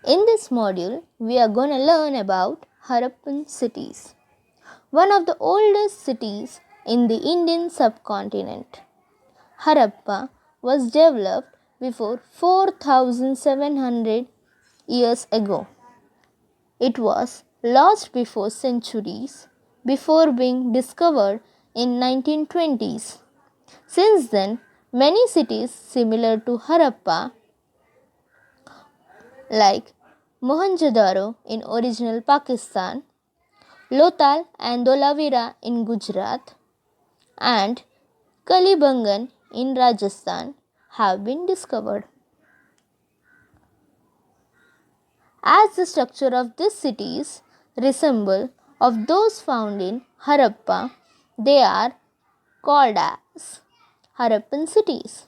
In this module, we are going to learn about Harappan cities, one of the oldest cities in the Indian subcontinent. Harappa was developed before 4700 years ago. It was lost before centuries before being discovered in 1920s. Since then, many cities similar to Harappa like Mohenjo-daro in original Pakistan, Lothal and Dholavira in Gujarat, and Kalibangan in Rajasthan have been discovered. As the structure of these cities resemble of those found in Harappa, they are called as Harappan cities.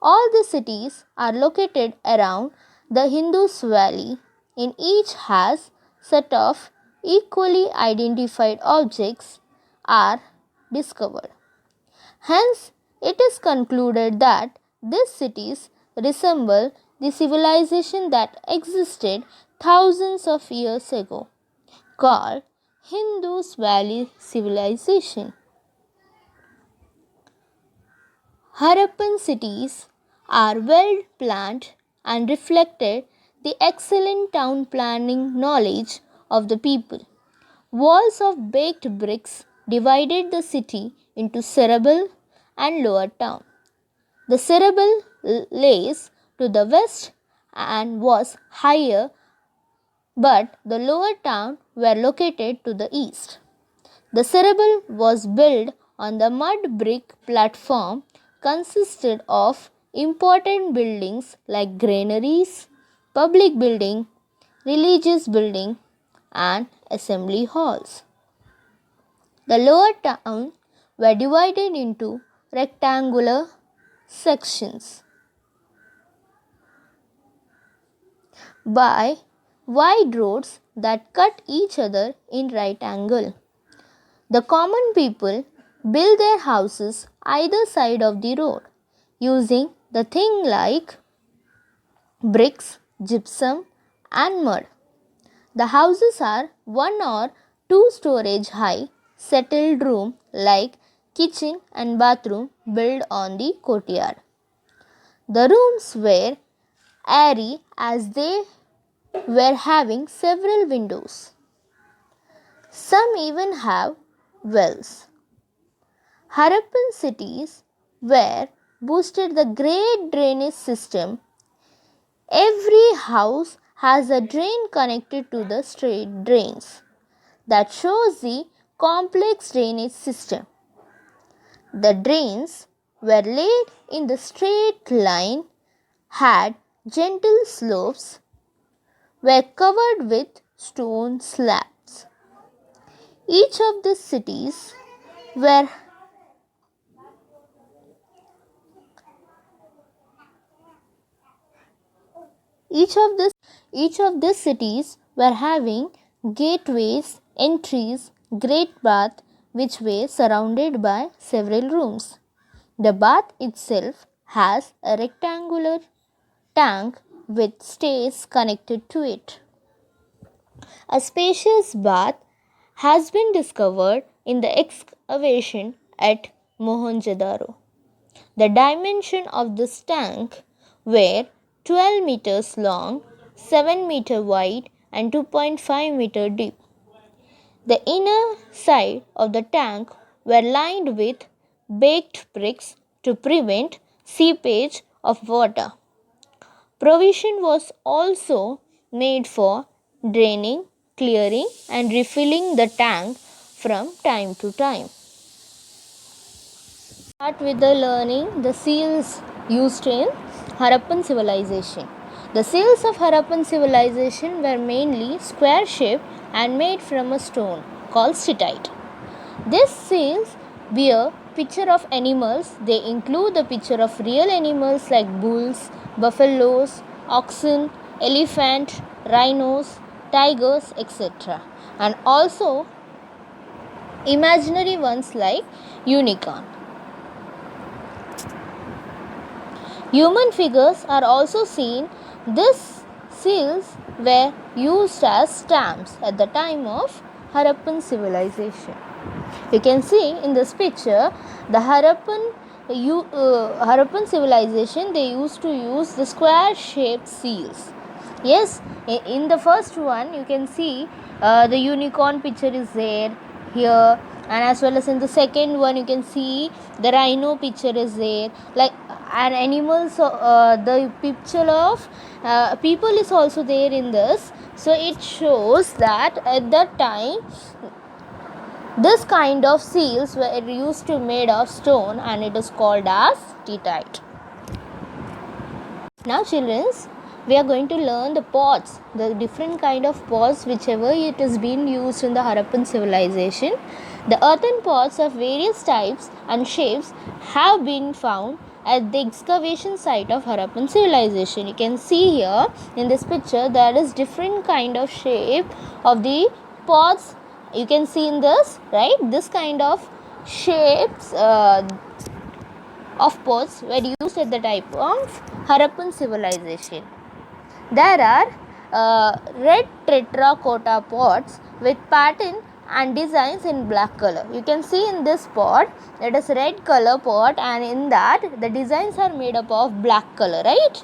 All the cities are located around the Indus Valley. In each has set of equally identified objects are discovered. Hence, it is concluded that these cities resemble the civilization that existed thousands of years ago, called Indus Valley Civilization. Harappan cities are well planned and reflected the excellent town planning knowledge of the people. Walls of baked bricks divided the city into Cerebral and Lower Town. The Cerebral lays to the west and was higher, but the Lower Town were located to the east. The Cerebral was built on the mud brick platform consisted of important buildings like granaries, public building, religious building and assembly halls. The lower town were divided into rectangular sections by wide roads that cut each other in right angle. The common people build their houses either side of the road using the thing like bricks, gypsum and mud. The houses are 1 or 2 storage high, settled room like kitchen and bathroom built on the courtyard. The rooms were airy as they were having several windows. Some even have wells. Harappan cities were boosted the great drainage system. Every house has a drain connected to the straight drains. That shows the complex drainage system. The drains were laid in the straight line, had gentle slopes, were covered with stone slabs. Each of the cities were Each of these cities were having gateways, entries, great bath which were surrounded by several rooms. The bath itself has a rectangular tank with stairs connected to it. A spacious bath has been discovered in the excavation at Mohenjo-daro. The dimension of this tank were 12 meters long, 7 meter wide and 2.5 meter deep. The inner side of the tank were lined with baked bricks to prevent seepage of water. Provision was also made for draining, clearing and refilling the tank from time to time. Start with the learning the seals used in Harappan civilization. The seals of Harappan civilization were mainly square shaped and made from a stone called steatite. These seals bear picture of animals. They include the picture of real animals like bulls, buffaloes, oxen, elephant, rhinos, tigers, etc. and also imaginary ones like unicorn. Human figures are also seen. These seals were used as stamps at the time of Harappan civilization. You can see in this picture the Harappan civilization, they used to use the square shaped seals. Yes, in the first one you can see the unicorn picture is there here, and as well as in the second one you can see the rhino picture is there, like an animals, the picture of people is also there in this. So it shows that at that time this kind of seals were used to made of stone, and it is called as teetite. Now children, we are going to learn the pots, the different kind of pots whichever it has been used in the Harappan civilization. The earthen pots of various types and shapes have been found at the excavation site of Harappan civilization. You can see here in this picture there is different kind of shape of the pots. You can see in this, right? This kind of shapes of pots were used at the type of Harappan civilization. There are red terracotta pots with pattern and designs in black color. You can see in this pot, it is red color pot, and in that the designs are made up of black color, right?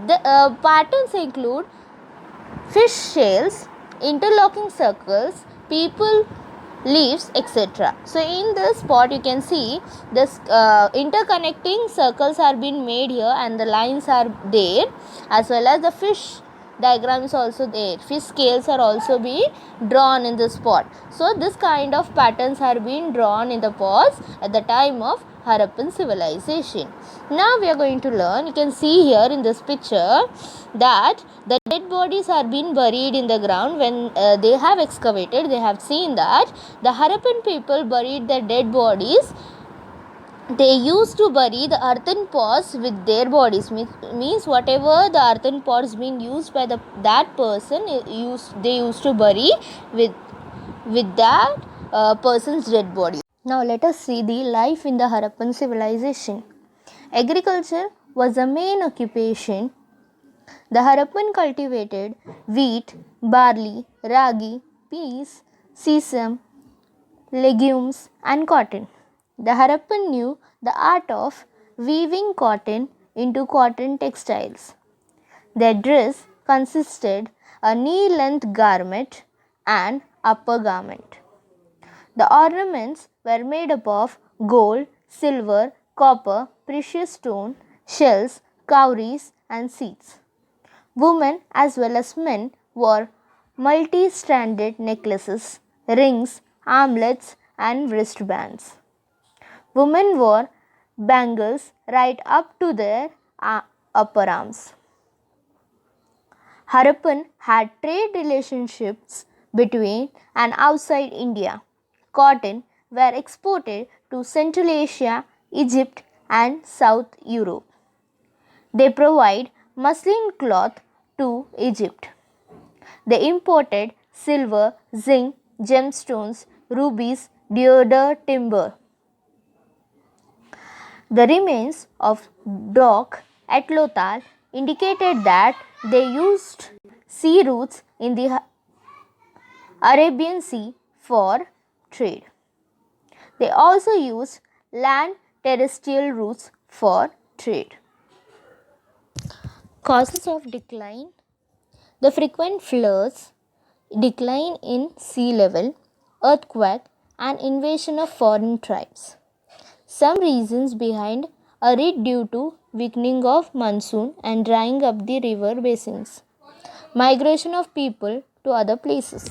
The patterns include fish scales, interlocking circles, people, leaves, etc. So in this pot you can see this interconnecting circles are being made here, and the lines are there, as well as the fish diagram is also there. Fish scales are also being drawn in this pot. So this kind of patterns are being drawn in the pots at the time of Harappan civilization. Now we are going to learn. You can see here in this picture that the dead bodies are being buried in the ground. When they have excavated, they have seen that the Harappan people buried their dead bodies. They used to bury the earthen pots with their bodies. Means whatever the earthen pots being used by that person, they used to bury with that person's dead body. Now let us see the life in the Harappan civilization. Agriculture was the main occupation. The Harappan cultivated wheat, barley, ragi, peas, sesame, legumes, and cotton. The Harappan knew the art of weaving cotton into cotton textiles. Their dress consisted a knee-length garment and upper garment. The ornaments were made up of gold, silver, copper, precious stone, shells, cowries, and seeds. Women as well as men wore multi-stranded necklaces, rings, armlets, and wristbands. Women wore bangles right up to their upper arms. Harappan had trade relationships between and outside India. Cotton were exported to Central Asia, Egypt, and South Europe. They provide muslin cloth to Egypt. They imported silver, zinc, gemstones, rubies, deodar timber. The remains of dock at Lothal indicated that they used sea routes in the Arabian Sea for trade. They also used land terrestrial routes for trade. Causes of decline: the frequent floods, decline in sea level, earthquake, and invasion of foreign tribes. Some reasons behind arid due to weakening of monsoon and drying up the river basins. Migration of people to other places.